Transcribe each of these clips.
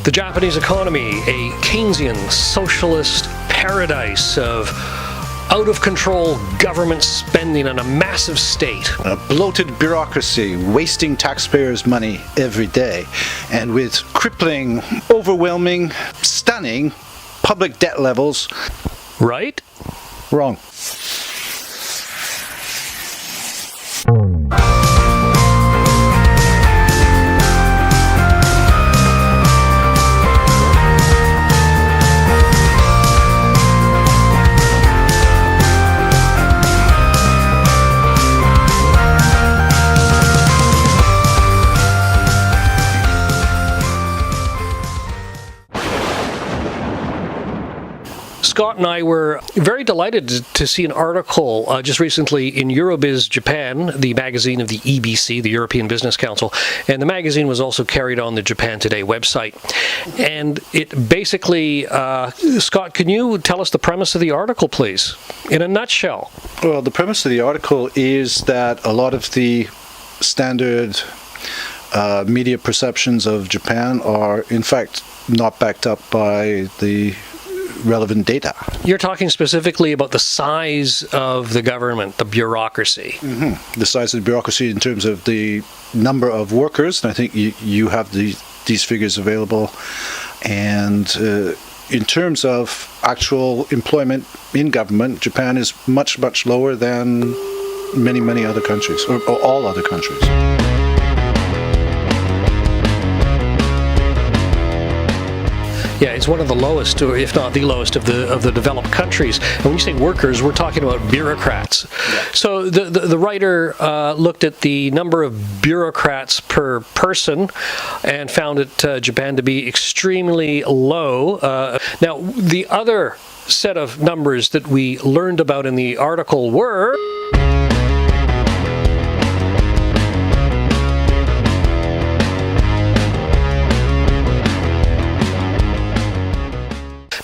The Japanese economy, a Keynesian socialist paradise of out-of-control government spending and a massive state. A bloated bureaucracy wasting taxpayers' money every day, and with crippling, overwhelming, stunning public debt levels. Right? Wrong. Scott and I were very delighted to see an article just recently in Eurobiz Japan, the magazine of the EBC, the European Business Council, and the magazine was also carried on the Japan Today website. And it basically, Scott, can you tell us the premise of the article, please, in a nutshell? Well, the premise of the article is that a lot of the standard media perceptions of Japan are, in fact, not backed up by the relevant data. You're talking specifically about the size of the government, the bureaucracy. Mm-hmm. The size of the bureaucracy in terms of the number of workers, and I think you have these figures available, and in terms of actual employment in government, Japan is much, much lower than many, many other countries, or all other countries. Yeah, it's one of the lowest, or if not the lowest, of the developed countries. And when you say workers, we're talking about bureaucrats. Yeah. So the writer looked at the number of bureaucrats per person and found it Japan to be extremely low. Now, the other set of numbers that we learned about in the article were...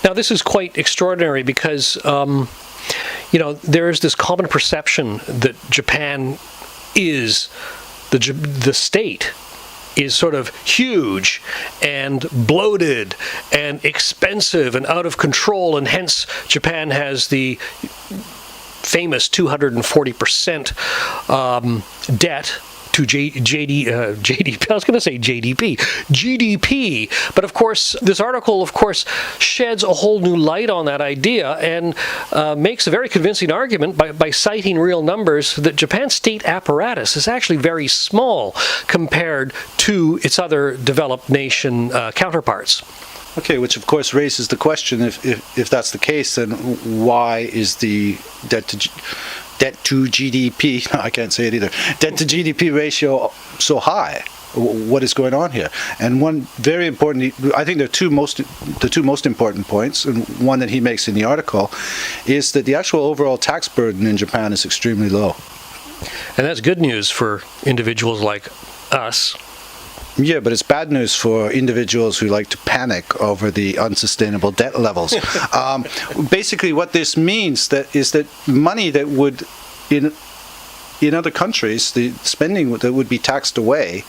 Now, this is quite extraordinary because, there is this common perception that Japan is, the state is sort of huge and bloated and expensive and out of control, and hence Japan has the famous 240% debt to GDP. I was going to say GDP. But of course, this article, sheds a whole new light on that idea and makes a very convincing argument by citing real numbers that Japan's state apparatus is actually very small compared to its other developed nation counterparts. Okay, which of course raises the question, if that's the case, then why is the debt to GDP, I can't say it either, debt to GDP ratio so high? What is going on here? And one very important, I think the two most important points, and one that he makes in the article, is that the actual overall tax burden in Japan is extremely low. And that's good news for individuals like us. Yeah, but it's bad news for individuals who like to panic over the unsustainable debt levels. Basically, what this means is that money that would, in other countries, the spending that would be taxed away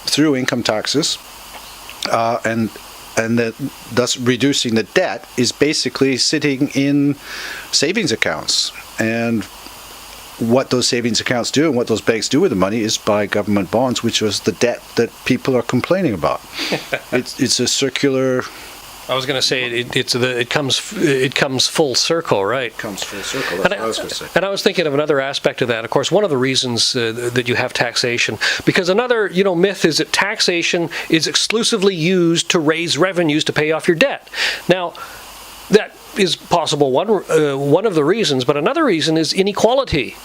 through income taxes, and that thus reducing the debt, is basically sitting in savings accounts. And what those savings accounts do and what those banks do with the money is buy government bonds, which was the debt that people are complaining about. It's a circular. I was going to say it comes full circle, right? It comes full circle. That's what I was going to say. And I was thinking of another aspect of that. Of course, one of the reasons that you have taxation, because another myth is that taxation is exclusively used to raise revenues to pay off your debt. Now, that is possible one of the reasons, but another reason is inequality,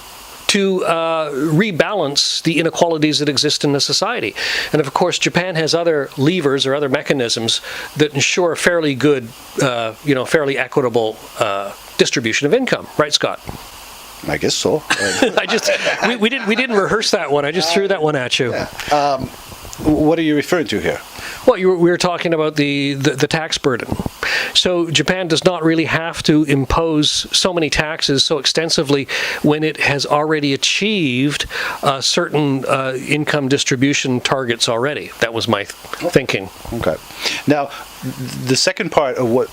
to rebalance the inequalities that exist in the society. And of course, Japan has other levers or other mechanisms that ensure fairly good, fairly equitable distribution of income. Right, Scott? I guess so. we didn't rehearse that one. I just threw that one at you. Yeah. What are you referring to here? Well, we were talking about the tax burden. So Japan does not really have to impose so many taxes so extensively when it has already achieved certain income distribution targets already. That was my thinking. Okay. Now, the second part of what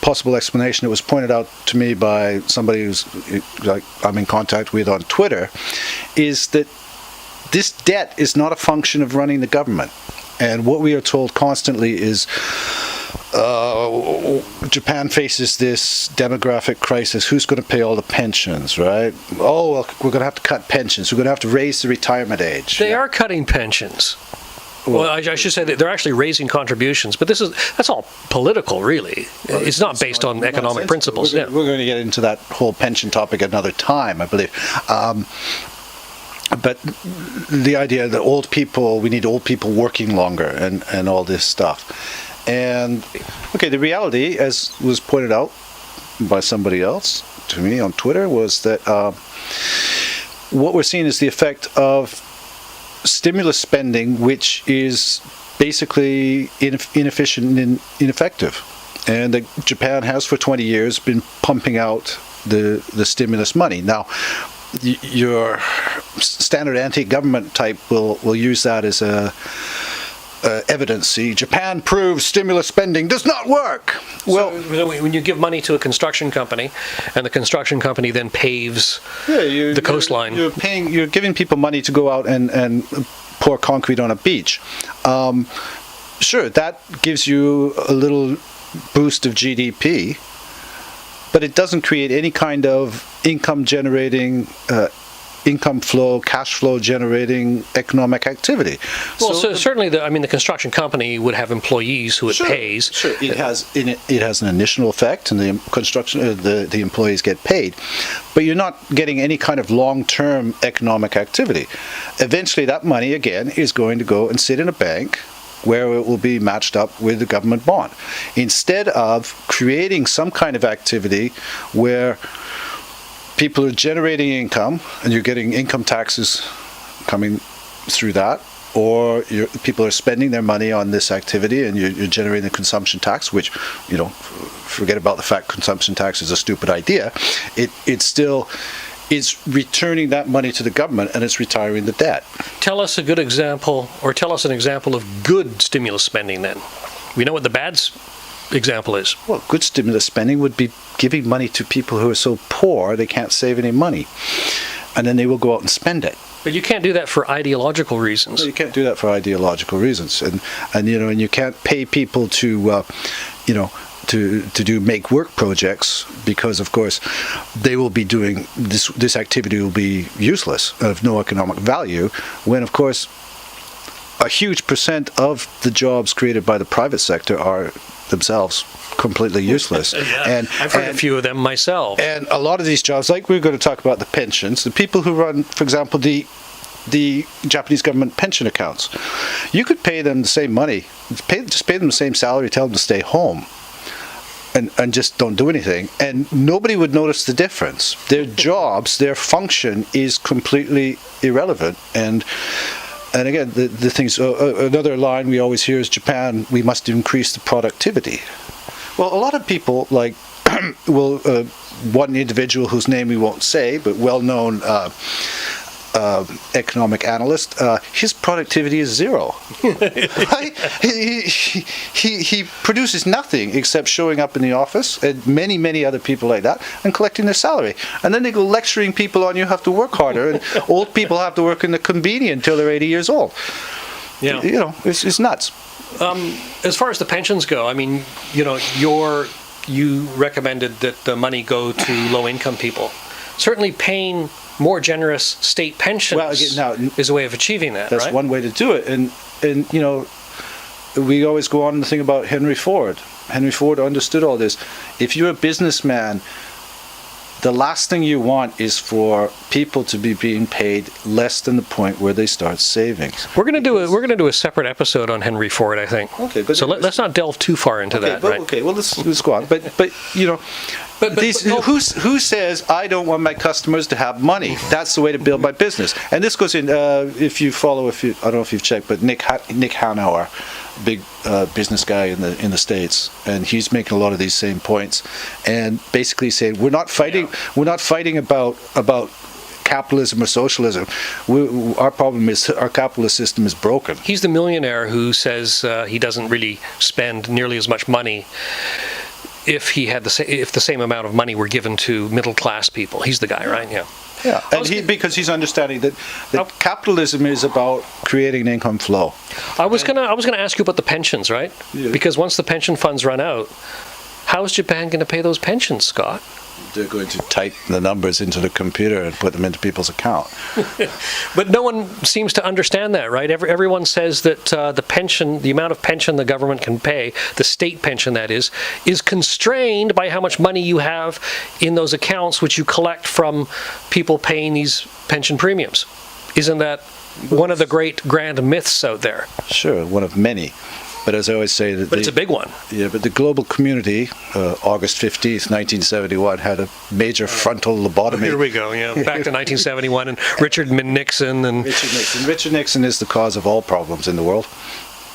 possible explanation that was pointed out to me by somebody who's like I'm in contact with on Twitter is that this debt is not a function of running the government. And what we are told constantly is Japan faces this demographic crisis. Who's going to pay all the pensions, right? Oh, well, we're going to have to cut pensions. We're going to have to raise the retirement age. They are cutting pensions. Well, I should say that they're actually raising contributions, but that's all political, really. Well, it's not based on economic principles. We're going to get into that whole pension topic another time, I believe. But the idea that we need old people working longer and all this stuff. And, okay, the reality, as was pointed out by somebody else to me on Twitter, was that what we're seeing is the effect of stimulus spending, which is basically inefficient and ineffective. And that Japan has for 20 years been pumping out the stimulus money. Now, your standard anti-government type will use that as evidence. See, Japan proves stimulus spending does not work. Well, so when you give money to a construction company, and the construction company then paves the coastline, you're giving people money to go out and pour concrete on a beach. Sure, that gives you a little boost of GDP. But it doesn't create any kind of income generating, income flow, cash flow generating economic activity. Well, so certainly, the construction company would have employees who it pays. Sure, it has an initial effect, and the employees get paid. But you're not getting any kind of long-term economic activity. Eventually, that money again is going to go and sit in a bank, where it will be matched up with the government bond, instead of creating some kind of activity where people are generating income and you're getting income taxes coming through that, or people are spending their money on this activity and you're generating the consumption tax, which, forget about the fact consumption tax is a stupid idea. It still is returning that money to the government, and it's retiring the debt. Tell us a good example, or tell us an example of good stimulus spending then. We know what the bad example is. Well, good stimulus spending would be giving money to people who are so poor they can't save any money, and then they will go out and spend it. But you can't do that for ideological reasons. No, you can't do that for ideological reasons, and you can't pay people to do make work projects, because of course they will be doing this activity will be useless, of no economic value, when of course a huge percent of the jobs created by the private sector are themselves completely useless. Yeah, and I've heard a few of them myself. And a lot of these jobs, like we're going to talk about the pensions, the people who run, for example, the Japanese government pension accounts, you could pay them the same money, just pay them the same salary, tell them to stay home, and just don't do anything, and nobody would notice the difference. Their jobs, their function is completely irrelevant. And again, the things, another line we always hear is, Japan, we must increase the productivity. Well, a lot of people, like, one individual whose name we won't say, but well-known economic analyst, his productivity is zero. Right? He produces nothing except showing up in the office, and many other people like that, and collecting their salary. And then they go lecturing people on you have to work harder, and old people have to work in the convenience until they're 80 years old. Yeah. It's nuts. As far as the pensions go, you recommended that the money go to low-income people. Certainly paying more generous state pensions is a way of achieving that, that's right? one way to do it. And we always go on to think about Henry Ford. Henry Ford understood all this. If you're a businessman, the last thing you want is for people to be being paid less than the point where they start saving. We're going to do a separate episode on Henry Ford, I think. Okay, but so let's not delve too far into that. But, right? Okay, well let's go on. But you know, who says I don't want my customers to have money? That's the way to build my business. And this goes in. If you follow, I don't know if you've checked, but Nick Hanauer, big business guy in the States, and he's making a lot of these same points, and basically saying we're not fighting. Yeah. We're not fighting about capitalism or socialism. Our problem is our capitalist system is broken. He's the millionaire who says he doesn't really spend nearly as much money if the same amount of money were given to middle class people. He's the guy, right? Yeah. Yeah, and because he's understanding that capitalism is about creating an income flow. I was gonna ask you about the pensions, right? Yeah. Because once the pension funds run out, how is Japan going to pay those pensions, Scott? They're going to type the numbers into the computer and put them into people's account. But no one seems to understand that, right? Everyone says that the amount of pension the government can pay, the state pension that is constrained by how much money you have in those accounts which you collect from people paying these pension premiums. Isn't that one of the great grand myths out there? Sure, one of many. But as I always say, it's a big one. Yeah, but the global community, August 15th, 1971, had a major frontal lobotomy. Here we go. Yeah, back to 1971 and Richard Nixon and Richard Nixon is the cause of all problems in the world.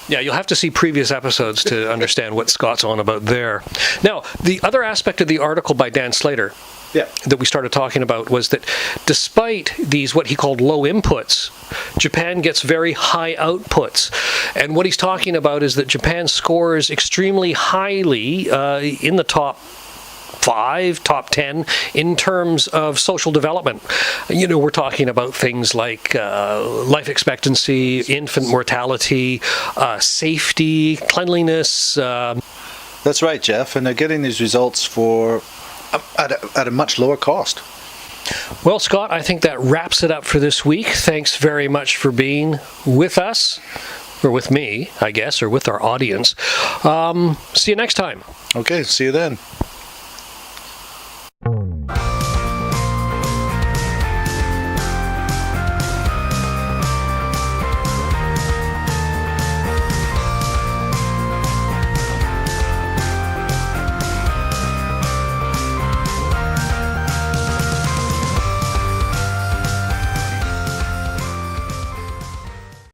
Yeah, you'll have to see previous episodes to understand what Scott's on about there. Now, the other aspect of the article by Dan Slater that we started talking about was that despite these, what he called low inputs, Japan gets very high outputs. And what he's talking about is that Japan scores extremely highly in the top 5, top 10 in terms of social development. You know, we're talking about things like life expectancy, infant mortality, safety, cleanliness. That's right, Jeff. And they're getting these results at a much lower cost. Well, Scott, I think that wraps it up for this week. Thanks very much for being with us, or with me, I guess, or with our audience. See you next time. Okay, see you then.